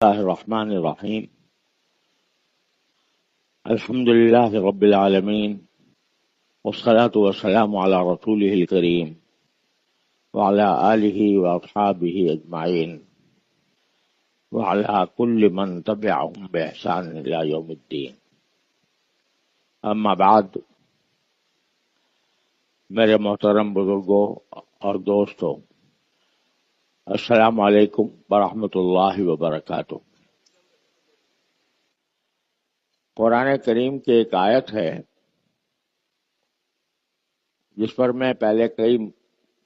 الله الرحمن الرحيم. الحمد لله رب العالمين، والصلاة والسلام على رسوله الكريم وعلى آله وأصحابه أجمعين وعلى كل من تبعهم بإحسان إلى يوم الدين. أما بعد، میرے محترم بزرگوں اور دوستوں، السلام علیکم ورحمۃ اللہ وبرکاتہ۔ قرآن کریم کی ایک آیت ہے جس پر میں پہلے کئی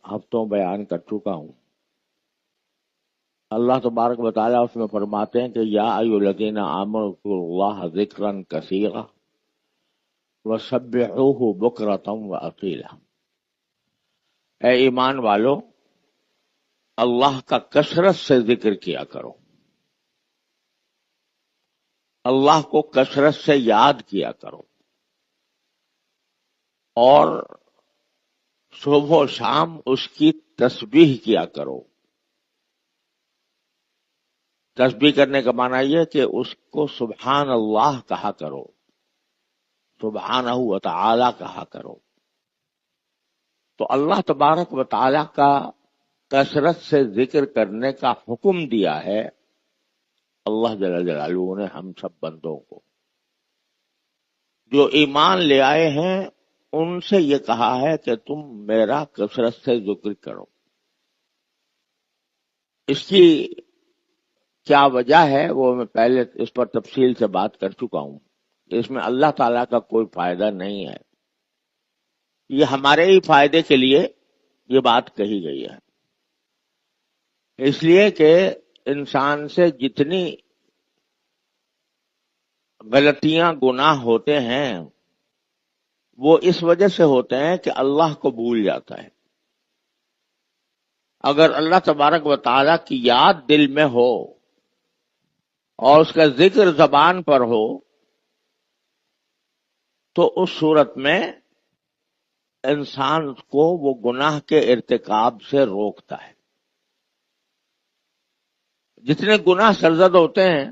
ہفتوں بیان کر چکا ہوں۔ اللہ تبارک و تعالیٰ اس میں فرماتے ہیں کہ یا ایھا الذین آمنوا اذکروا اللہ ذکرا کثیرا وسبحوہ بکرۃ واصیلا۔ اے ایمان والو، اللہ کا کثرت سے ذکر کیا کرو، اللہ کو کثرت سے یاد کیا کرو، اور صبح و شام اس کی تسبیح کیا کرو۔ تسبیح کرنے کا معنی یہ کہ اس کو سبحان اللہ کہا کرو، سبحانہ و تعالی کہا کرو۔ تو اللہ تبارک و تعالی کا کثرت سے ذکر کرنے کا حکم دیا ہے اللہ جل جلالہ نے ہم سب بندوں کو۔ جو ایمان لے آئے ہیں ان سے یہ کہا ہے کہ تم میرا کثرت سے ذکر کرو۔ اس کی کیا وجہ ہے وہ میں پہلے اس پر تفصیل سے بات کر چکا ہوں۔ اس میں اللہ تعالیٰ کا کوئی فائدہ نہیں ہے، یہ ہمارے ہی فائدے کے لیے یہ بات کہی گئی ہے۔ اس لیے کہ انسان سے جتنی غلطیاں گناہ ہوتے ہیں وہ اس وجہ سے ہوتے ہیں کہ اللہ کو بھول جاتا ہے۔ اگر اللہ تبارک و تعالیٰ کی یاد دل میں ہو اور اس کا ذکر زبان پر ہو تو اس صورت میں انسان کو وہ گناہ کے ارتکاب سے روکتا ہے۔ جتنے گناہ سرزد ہوتے ہیں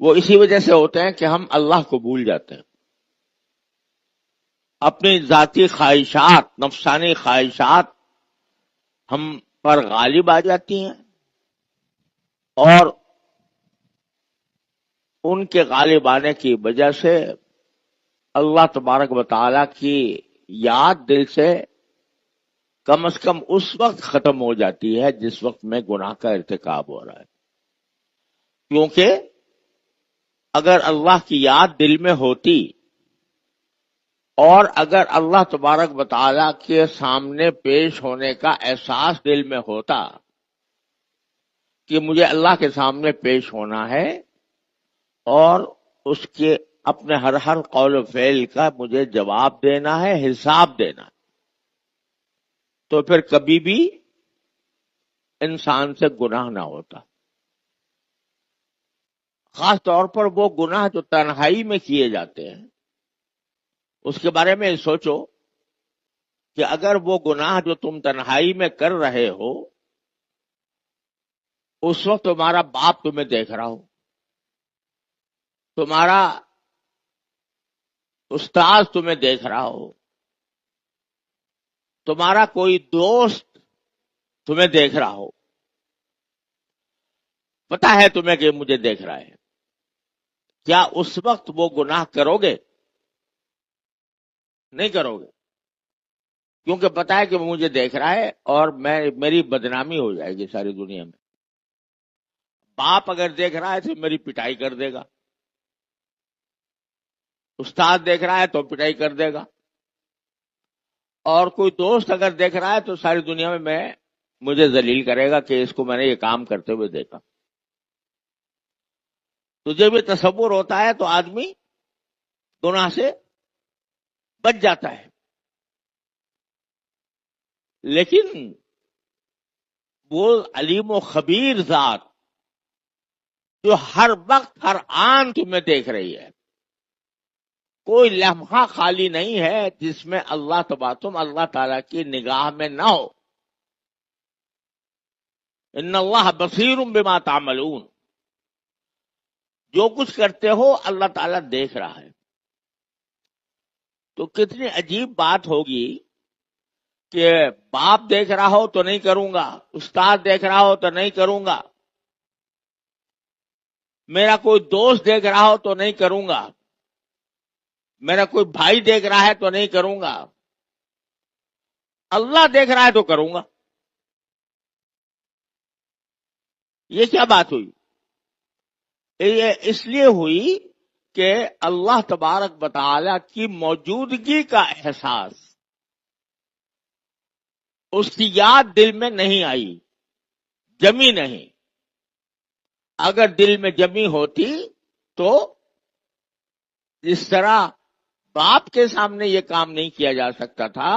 وہ اسی وجہ سے ہوتے ہیں کہ ہم اللہ کو بھول جاتے ہیں، اپنی ذاتی خواہشات، نفسانی خواہشات ہم پر غالب آ جاتی ہیں، اور ان کے غالب آنے کی وجہ سے اللہ تبارک و تعالیٰ کی یاد دل سے کم از کم اس وقت ختم ہو جاتی ہے جس وقت میں گناہ کا ارتکاب ہو رہا ہے۔ کیونکہ اگر اللہ کی یاد دل میں ہوتی اور اگر اللہ تبارک و تعالیٰ کے سامنے پیش ہونے کا احساس دل میں ہوتا کہ مجھے اللہ کے سامنے پیش ہونا ہے اور اس کے اپنے ہر قول و فعل کا مجھے جواب دینا ہے، حساب دینا ہے، تو پھر کبھی بھی انسان سے گناہ نہ ہوتا۔ خاص طور پر وہ گناہ جو تنہائی میں کیے جاتے ہیں اس کے بارے میں سوچو کہ اگر وہ گناہ جو تم تنہائی میں کر رہے ہو اس وقت تمہارا باپ تمہیں دیکھ رہا ہو، تمہارا استاد تمہیں دیکھ رہا ہو، تمہارا کوئی دوست تمہیں دیکھ رہا ہو، پتا ہے تمہیں کہ مجھے دیکھ رہا ہے، کیا اس وقت وہ گناہ کرو گے؟ نہیں کرو گے، کیونکہ پتا ہے کہ وہ مجھے دیکھ رہا ہے اور میری بدنامی ہو جائے گی ساری دنیا میں۔ باپ اگر دیکھ رہا ہے تو میری پٹائی کر دے گا، استاد دیکھ رہا ہے تو پٹائی کر دے گا، اور کوئی دوست اگر دیکھ رہا ہے تو ساری دنیا میں مجھے ذلیل کرے گا کہ اس کو میں نے یہ کام کرتے ہوئے دیکھا۔ تو جب یہ تصور ہوتا ہے تو آدمی گناہ سے بچ جاتا ہے۔ لیکن وہ علیم و خبیر ذات جو ہر وقت ہر آن تمہیں دیکھ رہی ہے، کوئی لمحہ خالی نہیں ہے جس میں تم اللہ تعالیٰ کی نگاہ میں نہ ہو۔ ان اللہ بصیر بما تعملون، جو کچھ کرتے ہو اللہ تعالیٰ دیکھ رہا ہے. تو کتنی عجیب بات ہوگی کہ باپ دیکھ رہا ہو تو نہیں کروں گا، استاد دیکھ رہا ہو تو نہیں کروں گا، میرا کوئی دوست دیکھ رہا ہو تو نہیں کروں گا، میرا کوئی بھائی دیکھ رہا ہے تو نہیں کروں گا، اللہ دیکھ رہا ہے تو کروں گا. یہ کیا بات ہوئی؟ یہ اس لیے ہوئی کہ اللہ تبارک و تعالی کی موجودگی کا احساس، اس کی یاد دل میں نہیں آئی، جمی نہیں. اگر دل میں جمی ہوتی تو جس طرح باپ کے سامنے یہ کام نہیں کیا جا سکتا تھا،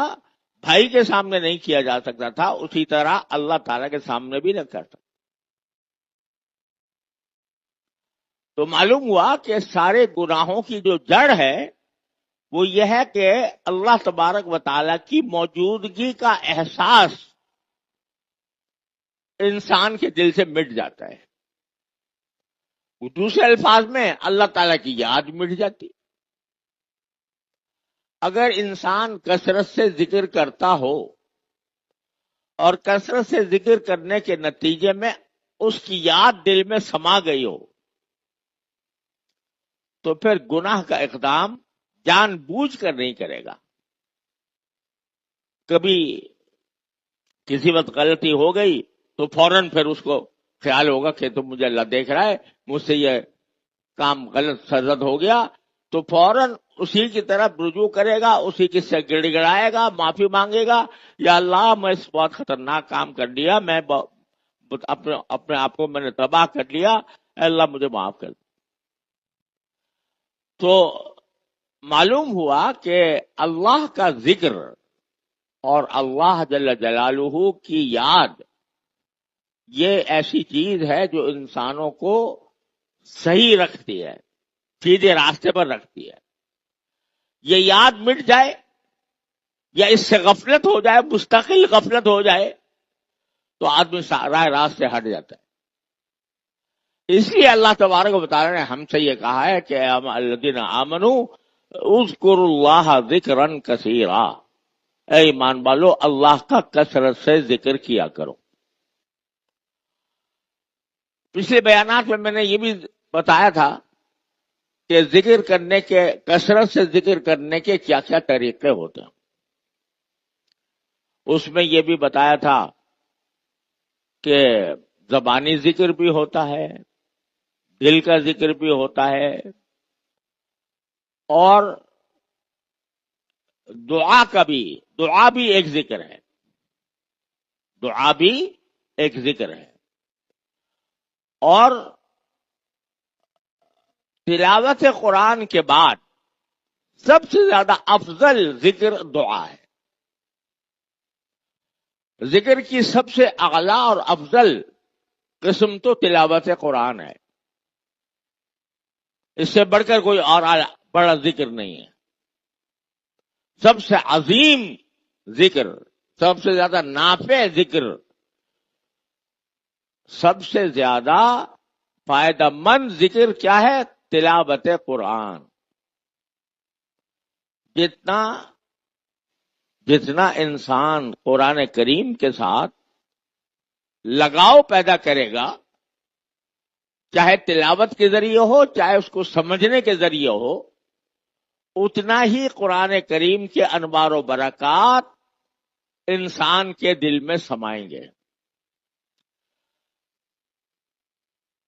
بھائی کے سامنے نہیں کیا جا سکتا تھا، اسی طرح اللہ تعالیٰ کے سامنے بھی نہ کر سکتا. تو معلوم ہوا کہ سارے گناہوں کی جو جڑ ہے وہ یہ ہے کہ اللہ تبارک و تعالیٰ کی موجودگی کا احساس انسان کے دل سے مٹ جاتا ہے. دوسرے الفاظ میں اللہ تعالیٰ کی یاد مٹ جاتی. اگر انسان کثرت سے ذکر کرتا ہو اور کثرت سے ذکر کرنے کے نتیجے میں اس کی یاد دل میں سما گئی ہو تو پھر گناہ کا اقدام جان بوجھ کر نہیں کرے گا. کبھی کسی وقت غلطی ہو گئی تو فوراً پھر اس کو خیال ہوگا کہ تو مجھے اللہ دیکھ رہا ہے، مجھ سے یہ کام غلط سرزد ہو گیا، تو فوراً اسی کی طرف رجوع کرے گا، اسی کی سے گڑ گڑائے گا، معافی مانگے گا، یا اللہ میں اس بہت خطرناک کام کر لیا، میں اپنے آپ کو میں نے تباہ کر لیا، اے اللہ مجھے معاف کر. تو معلوم ہوا کہ اللہ کا ذکر اور اللہ جل جلالہ کی یاد یہ ایسی چیز ہے جو انسانوں کو صحیح رکھتی ہے، سیدھے راستے پر رکھتی ہے. یہ یاد مٹ جائے یا اس سے غفلت ہو جائے، مستقل غفلت ہو جائے، تو آدمی راہ راست سے ہٹ جاتا ہے. اس لیے اللہ تبارک و تعالی نے ہم سے یہ کہا ہے کہ الذین آمنوا اذکروا اللہ ذکرا کثیرا، اے ایمان والو اللہ کا کثرت سے ذکر کیا کرو. پچھلے بیانات میں نے یہ بھی بتایا تھا کہ ذکر کرنے کے، کثرت سے ذکر کرنے کے کیا کیا طریقے ہوتے ہیں. اس میں یہ بھی بتایا تھا کہ زبانی ذکر بھی ہوتا ہے، دل کا ذکر بھی ہوتا ہے، اور دعا بھی ایک ذکر ہے، دعا بھی ایک ذکر ہے. اور تلاوت قرآن کے بعد سب سے زیادہ افضل ذکر دعا ہے. ذکر کی سب سے اعلیٰ اور افضل قسم تو تلاوت قرآن ہے، اس سے بڑھ کر کوئی اور بڑا ذکر نہیں ہے. سب سے عظیم ذکر، سب سے زیادہ نافع ذکر، سب سے زیادہ فائدہ مند ذکر کیا ہے؟ تلاوت قرآن. جتنا انسان قرآن کریم کے ساتھ لگاؤ پیدا کرے گا، چاہے تلاوت کے ذریعے ہو چاہے اس کو سمجھنے کے ذریعے ہو، اتنا ہی قرآن کریم کے انوار و برکات انسان کے دل میں سمائیں گے.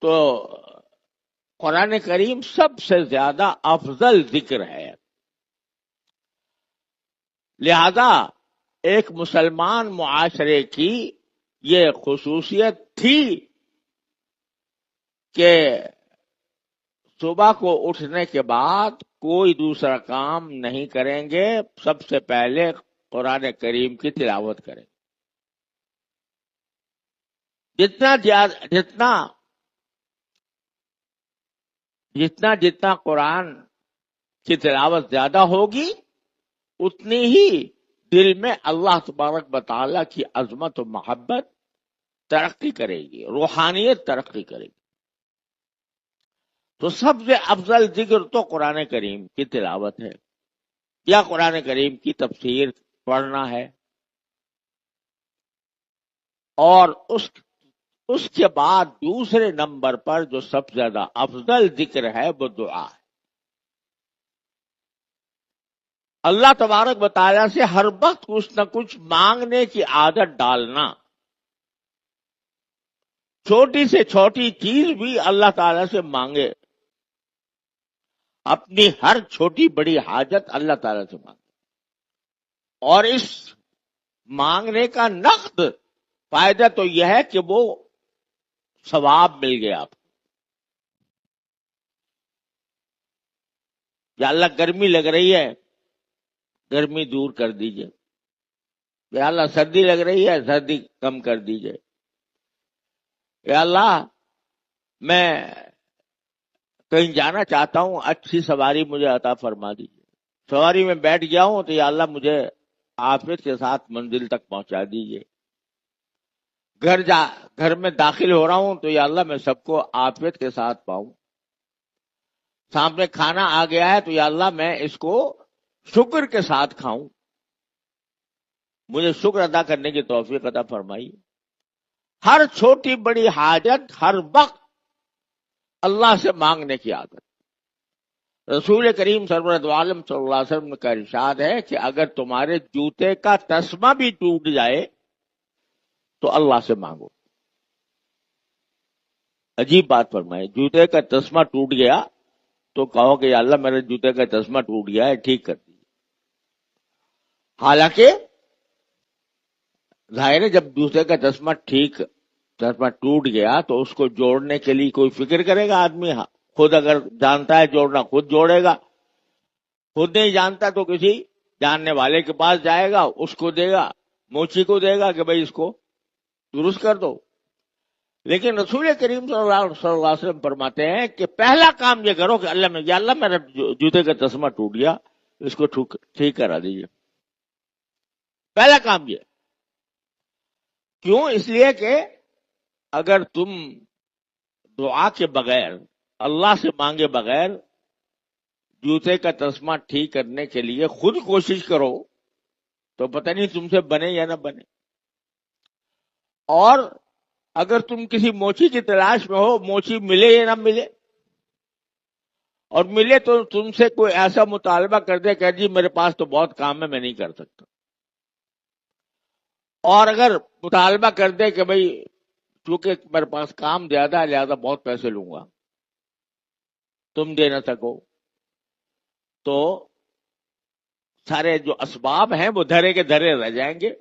تو قرآن کریم سب سے زیادہ افضل ذکر ہے. لہذا ایک مسلمان معاشرے کی یہ خصوصیت تھی کہ صبح کو اٹھنے کے بعد کوئی دوسرا کام نہیں کریں گے، سب سے پہلے قرآن کریم کی تلاوت کریں. جتنا قرآن کی تلاوت زیادہ ہوگی اتنی ہی دل میں اللہ تبارک و تعالی کی عظمت و محبت ترقی کرے گی، روحانیت ترقی کرے گی. تو سب سے افضل ذکر تو قرآن کریم کی تلاوت ہے یا قرآن کریم کی تفسیر پڑھنا ہے، اور اس کے بعد دوسرے نمبر پر جو سب سے زیادہ افضل ذکر ہے وہ دعا ہے۔ اللہ تبارک و تعالیٰ سے ہر وقت کچھ نہ کچھ مانگنے کی عادت ڈالنا، چھوٹی سے چھوٹی چیز بھی اللہ تعالیٰ سے مانگے، اپنی ہر چھوٹی بڑی حاجت اللہ تعالیٰ سے مانگے، اور اس مانگنے کا نقد فائدہ تو یہ ہے کہ وہ ثواب مل گیا آپ کو۔ یا اللہ گرمی لگ رہی ہے، گرمی دور کر دیجئے، یا اللہ سردی لگ رہی ہے، سردی کم کر دیجئے، یا اللہ میں کہیں جانا چاہتا ہوں، اچھی سواری مجھے عطا فرما دیجئے، سواری میں بیٹھ گیا ہوں تو یا اللہ مجھے عافیت کے ساتھ منزل تک پہنچا دیجئے، گھر میں داخل ہو رہا ہوں تو یا اللہ میں سب کو عافیت کے ساتھ پاؤں، سامنے کھانا آ گیا ہے تو یا اللہ میں اس کو شکر کے ساتھ کھاؤں، مجھے شکر ادا کرنے کی توفیق عطا فرمائیے۔ ہر چھوٹی بڑی حاجت ہر وقت اللہ سے مانگنے کی عادت۔ رسول کریم سرورت عالم صلی اللہ علیہ وسلم کا ارشاد ہے کہ اگر تمہارے جوتے کا تسمہ بھی ٹوٹ جائے تو اللہ سے مانگو۔ عجیب بات فرمائے، جوتے کا تسمہ ٹوٹ گیا تو کہو کہ یا اللہ میرے جوتے کا تسمہ ٹوٹ گیا ہے، ٹھیک کر دیجیے۔ حالانکہ ظاہر ہے جب جوتے کا تسمہ ٹوٹ گیا تو اس کو جوڑنے کے لیے کوئی فکر کرے گا آدمی؟ خود اگر جانتا ہے جوڑنا خود جوڑے گا، خود نہیں جانتا تو کسی جاننے والے کے پاس جائے گا، اس کو دے گا، موچی کو دے گا کہ بھئی اس کو درست کر دو۔ لیکن رسول کریم صلی اللہ علیہ وسلم فرماتے ہیں کہ پہلا کام یہ کرو کہ یا اللہ میرا جوتے کا تسمہ ٹوٹ گیا، اس کو ٹھیک کرا دیجیے۔ پہلا کام یہ کیوں؟ اس لیے کہ اگر تم دعا کے بغیر، اللہ سے مانگے بغیر جوتے کا تسمہ ٹھیک کرنے کے لیے خود کوشش کرو تو پتہ نہیں تم سے بنے یا نہ بنے۔ اور اگر تم کسی موچی کی تلاش میں ہو، موچی ملے یا نہ ملے، اور ملے تو تم سے کوئی ایسا مطالبہ کر دے کہ جی میرے پاس تو بہت کام ہے میں نہیں کر سکتا، اور اگر مطالبہ کر دے کہ بھئی چونکہ میرے پاس کام زیادہ ہے لہذا بہت پیسے لوں گا، تم دے نہ سکو، تو سارے جو اسباب ہیں وہ دھرے کے دھرے رہ جائیں گے۔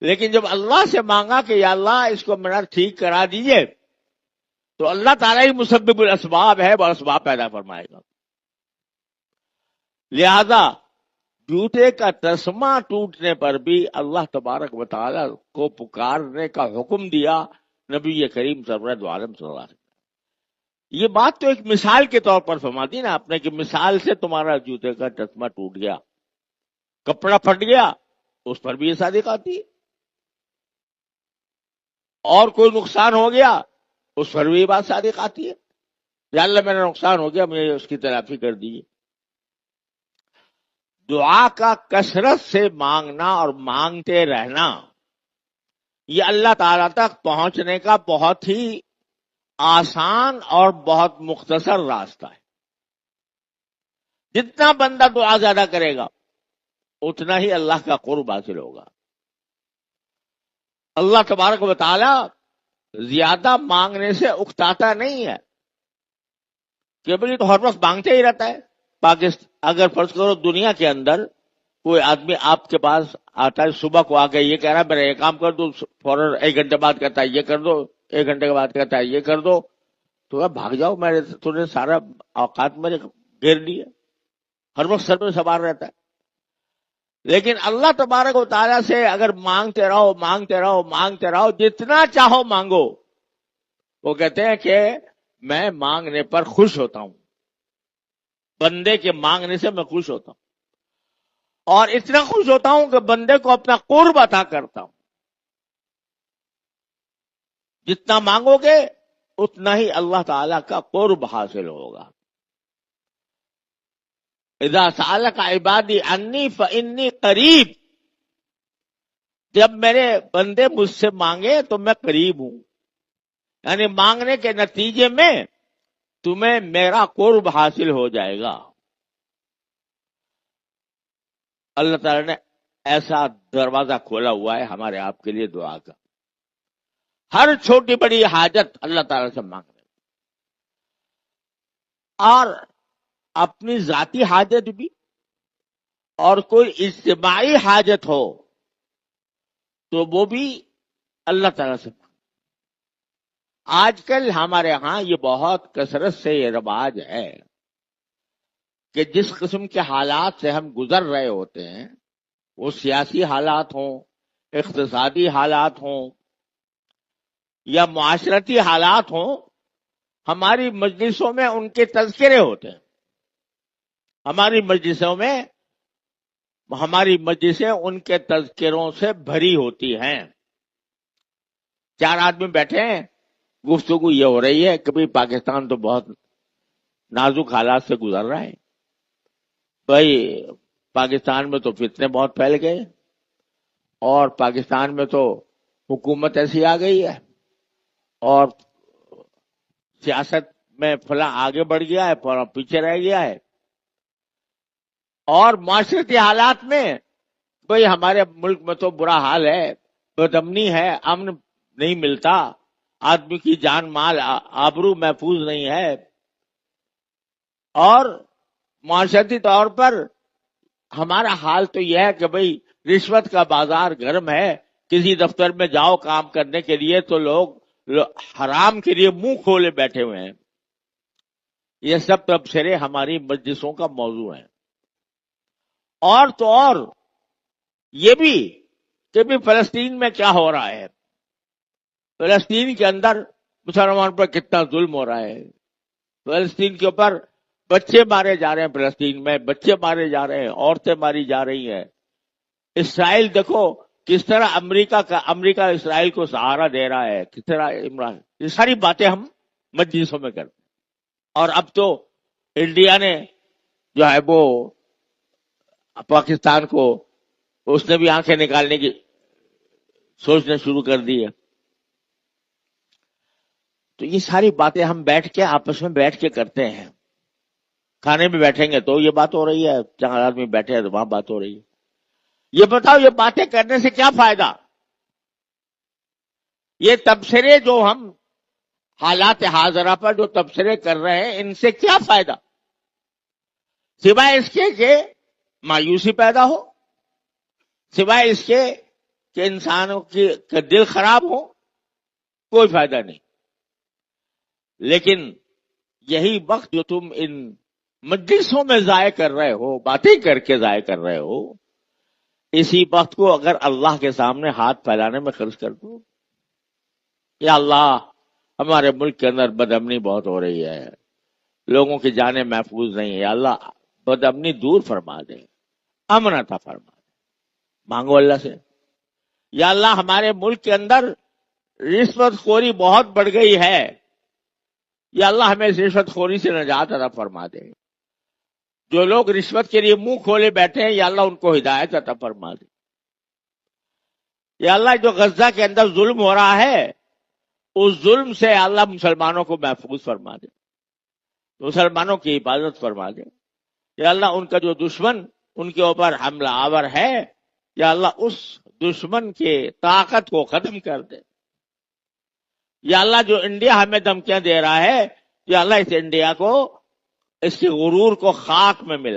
لیکن جب اللہ سے مانگا کہ یا اللہ اس کو میرا ٹھیک کرا دیجئے، تو اللہ تعالیٰ ہی مسبب الاسباب ہے، وہ اسباب پیدا فرمائے گا۔ لہذا جوتے کا تسمہ ٹوٹنے پر بھی اللہ تبارک و تعالیٰ کو پکارنے کا حکم دیا نبی کریم سرورت عالم صلی اللہ علیہ وسلم۔ یہ بات تو ایک مثال کے طور پر فرما دی نا آپ نے کہ مثال سے تمہارا جوتے کا تسمہ ٹوٹ گیا، کپڑا پھٹ گیا، اس پر بھی یہ صادق آتی ہے، اور کوئی نقصان ہو گیا اس پر بھی یہ بات صادق آتی ہے، یا اللہ میرا نقصان ہو گیا مجھے اس کی تلافی کر دیجیے۔ دعا کا کثرت سے مانگنا اور مانگتے رہنا یہ اللہ تعالیٰ تک پہنچنے کا بہت ہی آسان اور بہت مختصر راستہ ہے۔ جتنا بندہ دعا زیادہ کرے گا اتنا ہی اللہ کا قرب حاصل ہوگا۔ اللہ تبارک و تعالی زیادہ مانگنے سے اکتاتا نہیں ہے کہ بھئی تو ہر وقت مانگتے ہی رہتا ہے۔ اگر فرض کرو دنیا کے اندر کوئی آدمی آپ کے پاس آتا ہے، صبح کو آ کے یہ کہہ رہا ہے میرا یہ کام کر دو، فوراً 1 گھنٹے بعد کہتا ہے یہ کر دو، 1 گھنٹے کے بعد کہتا ہے یہ کر دو، تو بھاگ جاؤ، تو نے سارا اوقات میرے گھیر لیے، ہر وقت سر میں سوار رہتا ہے۔ لیکن اللہ تبارک و تعالیٰ سے اگر مانگتے رہو مانگتے رہو مانگتے رہو، جتنا چاہو مانگو، وہ کہتے ہیں کہ میں مانگنے پر خوش ہوتا ہوں، بندے کے مانگنے سے میں خوش ہوتا ہوں، اور اتنا خوش ہوتا ہوں کہ بندے کو اپنا قرب عطا کرتا ہوں۔ جتنا مانگو گے اتنا ہی اللہ تعالی کا قرب حاصل ہوگا۔ اذا سألک عبادی انی فانی قریب، جب میرے بندے مجھ سے مانگے تو میں قریب ہوں، یعنی مانگنے کے نتیجے میں تمہیں میرا قرب حاصل ہو جائے گا۔ اللہ تعالی نے ایسا دروازہ کھولا ہوا ہے ہمارے آپ کے لیے دعا کا، ہر چھوٹی بڑی حاجت اللہ تعالی سے مانگ رہے، اور اپنی ذاتی حاجت بھی اور کوئی اجتماعی حاجت ہو تو وہ بھی اللہ تعالی سے مانگ۔ آج کل ہمارے ہاں یہ بہت کثرت سے یہ رواج ہے کہ جس قسم کے حالات سے ہم گزر رہے ہوتے ہیں، وہ سیاسی حالات ہوں، اقتصادی حالات ہوں یا معاشرتی حالات ہوں، ہماری مجلسوں میں ان کے تذکرے ہوتے ہیں۔ ہماری مجلسیں ان کے تذکروں سے بھری ہوتی ہیں۔ چار آدمی بیٹھے ہیں، گفتگو یہ ہو رہی ہے کہ بھئی پاکستان تو بہت نازک حالات سے گزر رہا ہے، بھائی پاکستان میں تو فتنے بہت پھیل گئے، اور پاکستان میں تو حکومت ایسی آ گئی ہے، اور سیاست میں فلاں آگے بڑھ گیا ہے، فلاں پیچھے رہ گیا ہے، اور معاشرتی حالات میں بھئی ہمارے ملک میں تو برا حال ہے، بدامنی ہے، امن نہیں ملتا، آدمی کی جان مال آبرو محفوظ نہیں ہے، اور معاشرتی طور پر ہمارا حال تو یہ ہے کہ بھئی رشوت کا بازار گرم ہے، کسی دفتر میں جاؤ کام کرنے کے لیے تو لوگ حرام کے لیے منہ کھولے بیٹھے ہوئے ہیں۔ یہ سب تبصرے ہماری مجلسوں کا موضوع ہیں۔ اور تو اور یہ بھی کہ بھی فلسطین میں کیا ہو رہا ہے، فلسطین کے اندر مسلمان پر کتنا ظلم ہو رہا ہے، فلسطین کے اوپر بچے مارے جا رہے ہیں، فلسطین میں بچے مارے جا رہے ہیں، عورتیں ماری جا رہی ہیں۔ اسرائیل دیکھو کس طرح امریکہ اسرائیل کو سہارا دے رہا ہے، کس طرح عمران، یہ ساری باتیں ہم مجلسوں میں کرتے ہیں۔ اور اب تو انڈیا نے جو ہے وہ پاکستان کو، اس نے بھی آنکھیں نکالنے کی سوچنا شروع کر دی ہے۔ تو یہ ساری باتیں ہم بیٹھ کے آپس میں بیٹھ کے کرتے ہیں۔ کھانے میں بیٹھیں گے تو یہ بات ہو رہی ہے، چار آدمی بیٹھے ہیں تو وہاں بات ہو رہی ہے۔ یہ بتاؤ یہ باتیں کرنے سے کیا فائدہ؟ یہ تبصرے جو ہم حالات حاضرہ پر جو تبصرے کر رہے ہیں، ان سے کیا فائدہ سوائے اس کے کہ مایوسی پیدا ہو، سوائے اس کے کہ انسانوں کا دل خراب ہو؟ کوئی فائدہ نہیں۔ لیکن یہی وقت جو تم ان مجلسوں میں ضائع کر رہے ہو، باتیں کر کے ضائع کر رہے ہو، اسی وقت کو اگر اللہ کے سامنے ہاتھ پھیلانے میں خرچ کر دو، یا اللہ ہمارے ملک کے اندر بدامنی بہت ہو رہی ہے، لوگوں کی جانیں محفوظ نہیں ہے، یا اللہ بدامنی دور فرما دے، امن عطا فرما دے، مانگو اللہ سے۔ یا اللہ ہمارے ملک کے اندر رشوت خوری بہت بڑھ گئی ہے، یا اللہ ہمیں اس رشوت خوری سے نجات عطا فرما دے۔ جو لوگ رشوت کے لیے منہ کھولے بیٹھے ہیں، یا اللہ ان کو ہدایت عطا فرما دے۔ یا اللہ جو غزہ کے اندر ظلم ہو رہا ہے، اس ظلم سے اللہ مسلمانوں کو محفوظ فرما دے، مسلمانوں کی حفاظت فرما دے۔ یا اللہ ان کا جو دشمن ان کے اوپر حملہ آور ہے، یا اللہ اس دشمن کے طاقت کو ختم کر دے۔ یا اللہ جو انڈیا ہمیں دھمکیاں دے رہا ہے، یا اللہ اس انڈیا کو، اس کے غرور کو خاک میں ملا